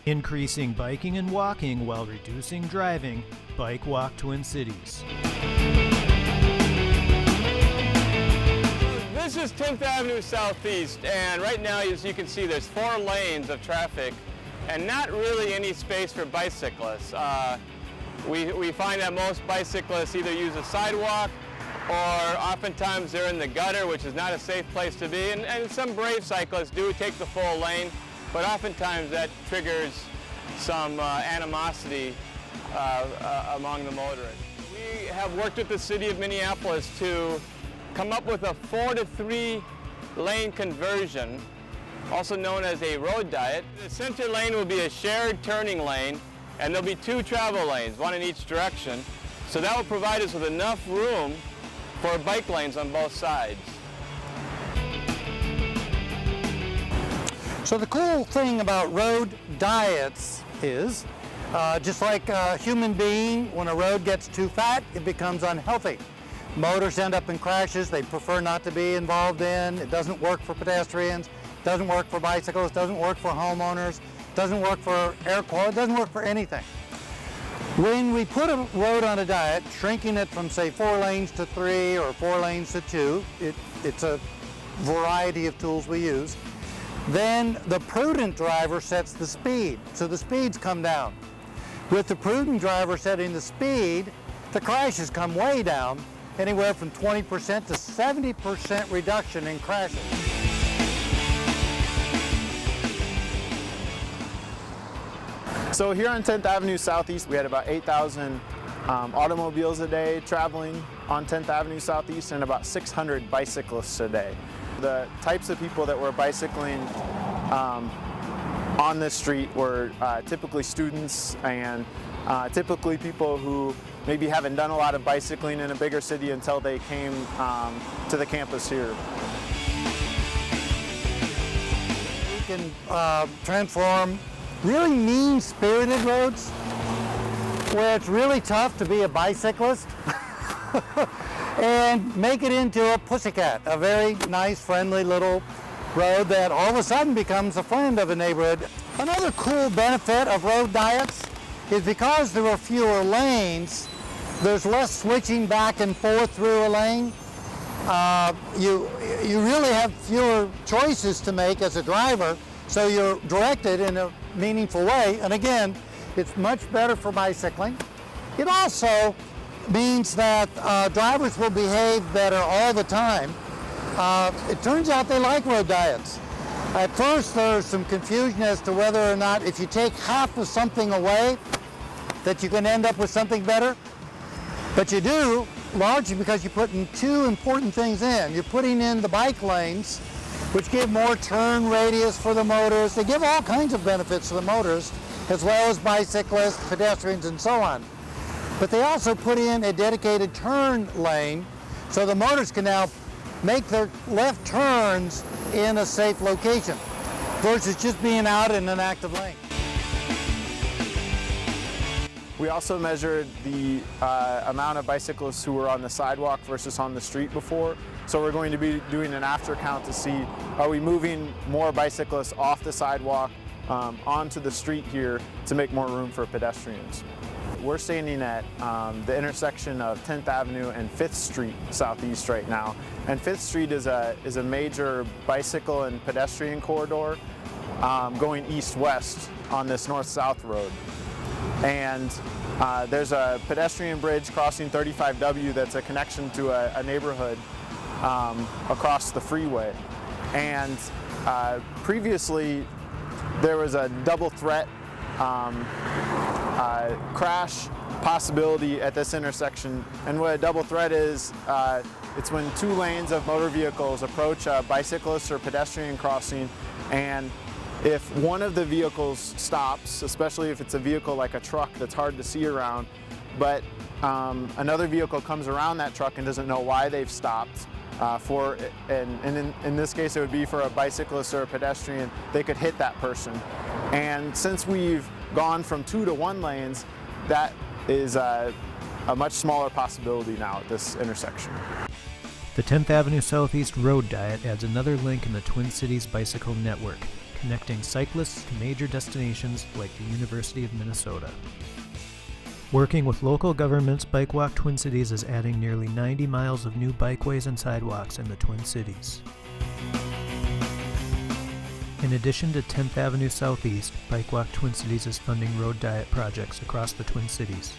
Increasing biking and walking while reducing driving. Bike Walk Twin Cities. This is 10th Avenue Southeast, and right now, as you can see, there's 4 lanes of traffic and not really any space for bicyclists. We find that most bicyclists either use a sidewalk or oftentimes they're in the gutter, which is not a safe place to be. And some brave cyclists do take the full lane, but oftentimes that triggers some animosity among the motorists. We have worked with the city of Minneapolis to come up with a 4-to-3 lane conversion, also known as a road diet. The center lane will be a shared turning lane, and there'll be 2 travel lanes, 1 in each direction. So that will provide us with enough room for bike lanes on both sides. So the cool thing about road diets is, just like a human being, when a road gets too fat, it becomes unhealthy. Motors end up in crashes they prefer not to be involved in. It doesn't work for pedestrians, doesn't work for bicyclists, doesn't work for homeowners, doesn't work for air quality, doesn't work for anything. When we put a road on a diet, shrinking it from say 4 lanes to 3 or 4 lanes to 2, it's a variety of tools we use, then the prudent driver sets the speed, so the speeds come down. With the prudent driver setting the speed, the crashes come way down, anywhere from 20% to 70% reduction in crashes. So here on 10th Avenue Southeast, we had about 8,000 automobiles a day traveling on 10th Avenue Southeast and about 600 bicyclists a day. The types of people that were bicycling on this street were typically students and typically people who maybe haven't done a lot of bicycling in a bigger city until they came to the campus here. We can transform really mean-spirited roads where it's really tough to be a bicyclist and make it into a pussycat, a very nice, friendly little road that all of a sudden becomes a friend of a neighborhood. Another cool benefit of road diets is because there are fewer lanes, there's less switching back and forth through a lane. You really have fewer choices to make as a driver, so you're directed in a meaningful way. And again, it's much better for bicycling. It also means that drivers will behave better all the time. It turns out they like road diets. At first, there's some confusion as to whether or not if you take half of something away, that you can end up with something better. But you do, largely because you're putting 2 important things in. You're putting in the bike lanes, which give more turn radius for the motorists. They give all kinds of benefits to the motorists, as well as bicyclists, pedestrians, and so on. But they also put in a dedicated turn lane, so the motorists can now make their left turns in a safe location, versus just being out in an active lane. We also measured the amount of bicyclists who were on the sidewalk versus on the street before. So we're going to be doing an after count to see, are we moving more bicyclists off the sidewalk onto the street here to make more room for pedestrians. We're standing at the intersection of 10th Avenue and 5th Street Southeast right now. And 5th Street is a major bicycle and pedestrian corridor going east-west on this north-south road. And there's a pedestrian bridge crossing 35W that's a connection to a neighborhood across the freeway. And previously there was a double threat crash possibility at this intersection. And what a double threat is, it's when 2 lanes of motor vehicles approach a bicyclist or pedestrian crossing, and if one of the vehicles stops, especially if it's a vehicle like a truck that's hard to see around, but another vehicle comes around that truck and doesn't know why they've stopped, and in this case it would be for a bicyclist or a pedestrian, they could hit that person. And since we've gone from 2 to 1 lanes, that is a much smaller possibility now at this intersection. The 10th Avenue Southeast Road Diet adds another link in the Twin Cities Bicycle Network, connecting cyclists to major destinations like the University of Minnesota. Working with local governments, BikeWalk Twin Cities is adding nearly 90 miles of new bikeways and sidewalks in the Twin Cities. In addition to 10th Avenue Southeast, BikeWalk Twin Cities is funding road diet projects across the Twin Cities.